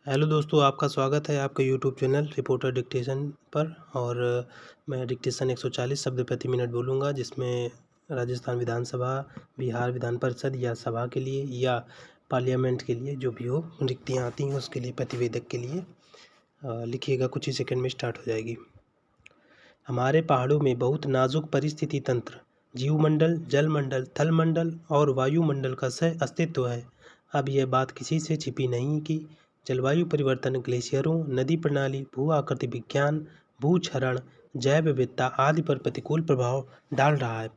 Hello दोस्तों, आपका स्वागत है आपके यूट्यूब चैनल रिपोर्टर डिक्टेशन पर। और मैं डिक्टेशन 140 शब्द प्रति मिनट बोलूँगा, जिसमें राजस्थान विधानसभा, बिहार विधान परिषद या सभा के लिए या पार्लियामेंट के लिए जो भी हो रिक्तियाँ आती हैं उसके लिए प्रतिवेदक के लिए लिखिएगा। कुछ ही सेकंड में स्टार्ट हो जाएगी। हमारे पहाड़ों में बहुत नाजुक परिस्थिति तंत्र, जीवमंडल, जलमंडल, थलमंडल और वायुमंडल का सह अस्तित्व है। अब यह बात किसी से छिपी नहीं कि जलवायु परिवर्तन ग्लेशियरों, नदी प्रणाली, भू आकृति विज्ञान, भूक्षरण, जैव विविधता आदि पर प्रतिकूल प्रभाव डाल रहा है।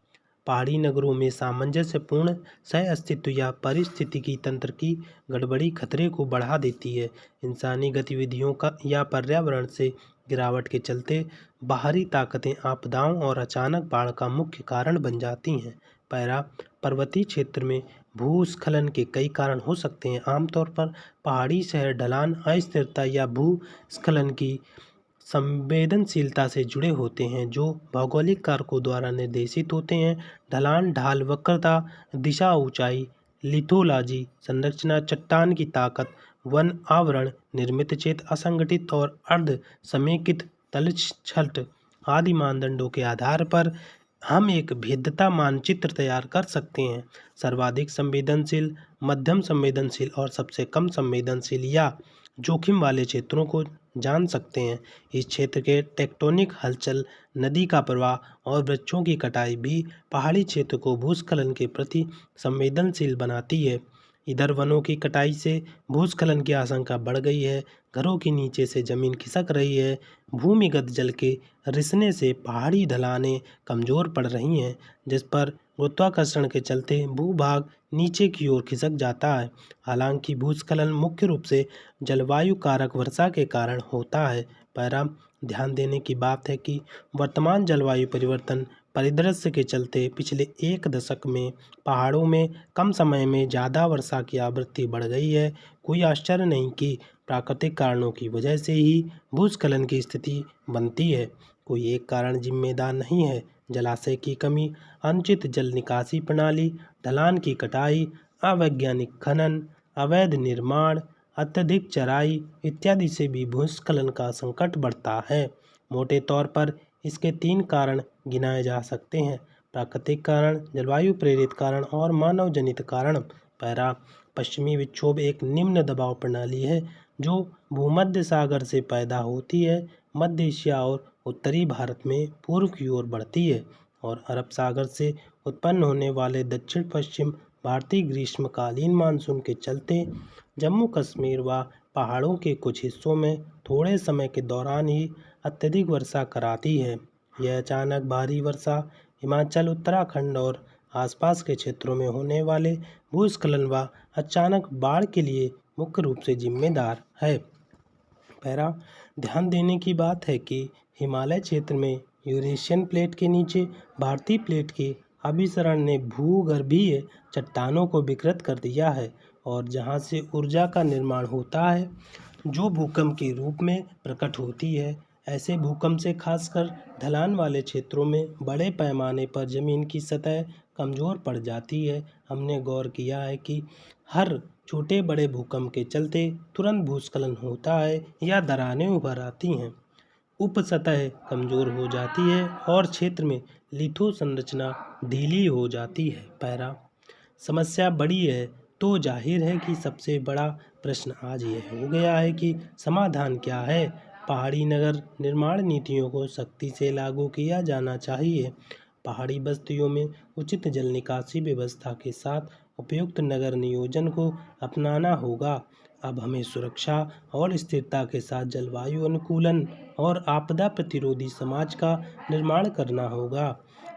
पहाड़ी नगरों में सामंजस्यपूर्ण सह अस्तित्व या पारिस्थितिकी तंत्र की गड़बड़ी खतरे को बढ़ा देती है। इंसानी गतिविधियों का या पर्यावरण से गिरावट के चलते बाहरी ताकतें आपदाओं और अचानक बाढ़ का मुख्य कारण बन जाती हैं। पैरा पर्वतीय क्षेत्र में भूस्खलन के कई कारण हो सकते हैं। आमतौर पर पहाड़ी शहर ढलान, अस्थिरता या भूस्खलन की संवेदनशीलता से जुड़े होते हैं, जो भौगोलिक कारकों द्वारा निर्देशित होते हैं। ढलान, ढाल, वक्रता, दिशा, ऊंचाई, लिथोलॉजी, संरचना, चट्टान की ताकत, वन आवरण, निर्मित क्षेत्र, असंगठित और अर्ध समेकित तलछट आदि मानदंडों के आधार पर हम एक भेद्यता मानचित्र तैयार कर सकते हैं। सर्वाधिक संवेदनशील, मध्यम संवेदनशील और सबसे कम संवेदनशील या जोखिम वाले क्षेत्रों को जान सकते हैं। इस क्षेत्र के टेक्टोनिक हलचल, नदी का प्रवाह और वृक्षों की कटाई भी पहाड़ी क्षेत्र को भूस्खलन के प्रति संवेदनशील बनाती है। इधर वनों की कटाई से भूस्खलन की आशंका बढ़ गई है। घरों के नीचे से जमीन खिसक रही है। भूमिगत जल के रिसने से पहाड़ी ढलानें कमज़ोर पड़ रही हैं, जिस पर गुरुत्वाकर्षण के चलते भूभाग नीचे की ओर खिसक जाता है। हालांकि भूस्खलन मुख्य रूप से जलवायु कारक वर्षा के कारण होता है। पैरा ध्यान देने की बात है कि वर्तमान जलवायु परिवर्तन परिदृश्य के चलते पिछले एक दशक में पहाड़ों में कम समय में ज़्यादा वर्षा की आवृत्ति बढ़ गई है। कोई आश्चर्य नहीं कि प्राकृतिक कारणों की वजह से ही भूस्खलन की स्थिति बनती है। कोई एक कारण जिम्मेदार नहीं है। जलाशय की कमी, अनुचित जल निकासी प्रणाली, ढलान की कटाई, अवैज्ञानिक खनन, अवैध निर्माण, अत्यधिक चराई इत्यादि से भी भूस्खलन का संकट बढ़ता है। मोटे तौर पर इसके 3 कारण गिनाए जा सकते हैं: प्राकृतिक कारण, जलवायु प्रेरित कारण और मानव जनित कारण। पैरा पश्चिमी विक्षोभ एक निम्न दबाव प्रणाली है जो भूमध्य सागर से पैदा होती है, मध्य एशिया और उत्तरी भारत में पूर्व की ओर बढ़ती है और अरब सागर से उत्पन्न होने वाले दक्षिण पश्चिम भारतीय ग्रीष्मकालीन मानसून के चलते जम्मू कश्मीर व पहाड़ों के कुछ हिस्सों में थोड़े समय के दौरान ही अत्यधिक वर्षा कराती है। यह अचानक भारी वर्षा हिमाचल, उत्तराखंड और आसपास के क्षेत्रों में होने वाले भूस्खलन व अचानक बाढ़ के लिए मुख्य रूप से जिम्मेदार है। पैरा ध्यान देने की बात है कि हिमालय क्षेत्र में यूरेशियन प्लेट के नीचे भारतीय प्लेट के अभिसरण ने भूगर्भीय चट्टानों को विकृत कर दिया है और जहां से ऊर्जा का निर्माण होता है जो भूकंप के रूप में प्रकट होती है। ऐसे भूकंप से खासकर ढलान वाले क्षेत्रों में बड़े पैमाने पर ज़मीन की सतह कमज़ोर पड़ जाती है। हमने गौर किया है कि हर छोटे बड़े भूकंप के चलते तुरंत भूस्खलन होता है या दरारें उभर आती हैं, उपसतह कमज़ोर हो जाती है और क्षेत्र में लिथो संरचना ढीली हो जाती है। पैरा समस्या बड़ी है तो जाहिर है कि सबसे बड़ा प्रश्न आज यह हो गया है कि समाधान क्या है। पहाड़ी नगर निर्माण नीतियों को सख्ती से लागू किया जाना चाहिए। पहाड़ी बस्तियों में उचित जल निकासी व्यवस्था के साथ उपयुक्त नगर नियोजन को अपनाना होगा। अब हमें सुरक्षा और स्थिरता के साथ जलवायु अनुकूलन और आपदा प्रतिरोधी समाज का निर्माण करना होगा।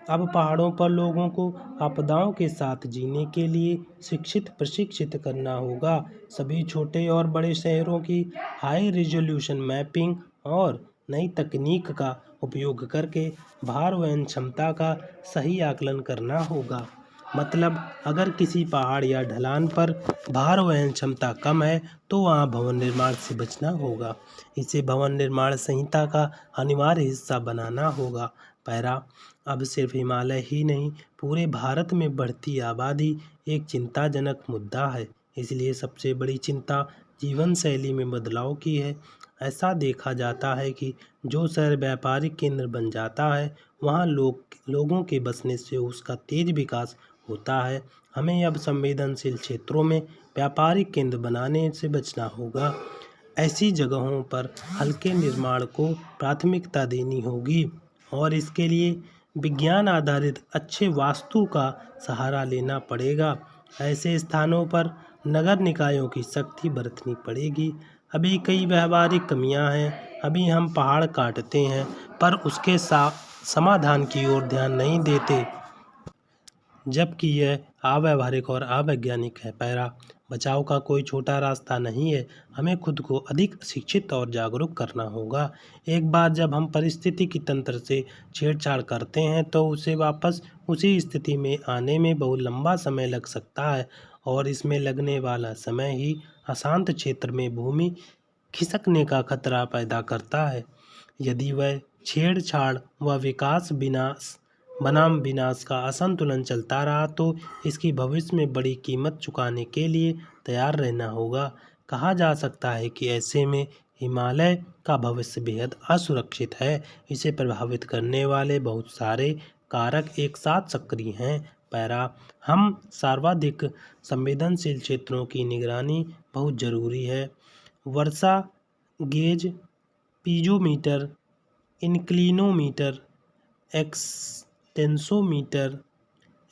अब पहाड़ों पर लोगों को आपदाओं के साथ जीने के लिए शिक्षित प्रशिक्षित करना होगा। सभी छोटे और बड़े शहरों की हाई रिजोल्यूशन मैपिंग और नई तकनीक का उपयोग करके भार वहन क्षमता का सही आकलन करना होगा। मतलब अगर किसी पहाड़ या ढलान पर भार वहन क्षमता कम है तो वहाँ भवन निर्माण से बचना होगा। इसे भवन निर्माण संहिता का अनिवार्य हिस्सा बनाना होगा। पैरा अब सिर्फ हिमालय ही नहीं, पूरे भारत में बढ़ती आबादी एक चिंताजनक मुद्दा है। इसलिए सबसे बड़ी चिंता जीवन शैली में बदलाव की है। ऐसा देखा जाता है कि जो शहर व्यापारिक केंद्र बन जाता है वहाँ लोगों के बसने से उसका तेज विकास होता है। हमें अब संवेदनशील क्षेत्रों में व्यापारिक केंद्र बनाने से बचना होगा। ऐसी जगहों पर हल्के निर्माण को प्राथमिकता देनी होगी और इसके लिए विज्ञान आधारित अच्छे वास्तु का सहारा लेना पड़ेगा। ऐसे स्थानों पर नगर निकायों की सख्ती बरतनी पड़ेगी। अभी कई व्यावहारिक कमियां हैं। अभी हम पहाड़ काटते हैं पर उसके समाधान की ओर ध्यान नहीं देते, जबकि यह अव्यावहारिक और अवैज्ञानिक है। पैरा बचाव का कोई छोटा रास्ता नहीं है। हमें खुद को अधिक शिक्षित और जागरूक करना होगा। एक बार जब हम पारिस्थितिकी तंत्र से छेड़छाड़ करते हैं तो उसे वापस उसी स्थिति में आने में बहुत लंबा समय लग सकता है और इसमें लगने वाला समय ही अशांत क्षेत्र में भूमि खिसकने का खतरा पैदा करता है। यदि वह छेड़छाड़ व विकास बनाम विनाश का असंतुलन चलता रहा तो इसकी भविष्य में बड़ी कीमत चुकाने के लिए तैयार रहना होगा। कहा जा सकता है कि ऐसे में हिमालय का भविष्य बेहद असुरक्षित है। इसे प्रभावित करने वाले बहुत सारे कारक एक साथ सक्रिय हैं। पैरा हम सर्वाधिक संवेदनशील क्षेत्रों की निगरानी बहुत ज़रूरी है। वर्षा गेज, पीजोमीटर, इंक्लिनोमीटर, एक्सटेंसोमीटर,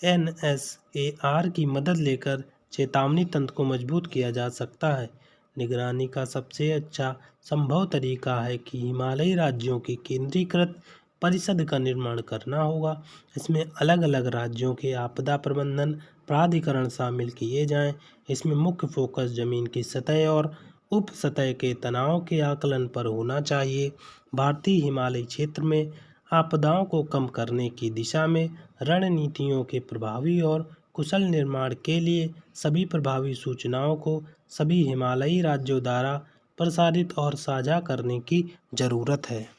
NSAR की मदद लेकर चेतावनी तंत्र को मजबूत किया जा सकता है। निगरानी का सबसे अच्छा संभव तरीका है कि हिमालयी राज्यों की केंद्रीकृत परिषद का निर्माण करना होगा। इसमें अलग अलग राज्यों के आपदा प्रबंधन प्राधिकरण शामिल किए जाएं। इसमें मुख्य फोकस जमीन की सतह और उप सतह के तनाव के आकलन पर होना चाहिए। भारतीय हिमालयी क्षेत्र में आपदाओं को कम करने की दिशा में रणनीतियों के प्रभावी और कुशल निर्माण के लिए सभी प्रभावी सूचनाओं को सभी हिमालयी राज्यों द्वारा प्रसारित और साझा करने की ज़रूरत है।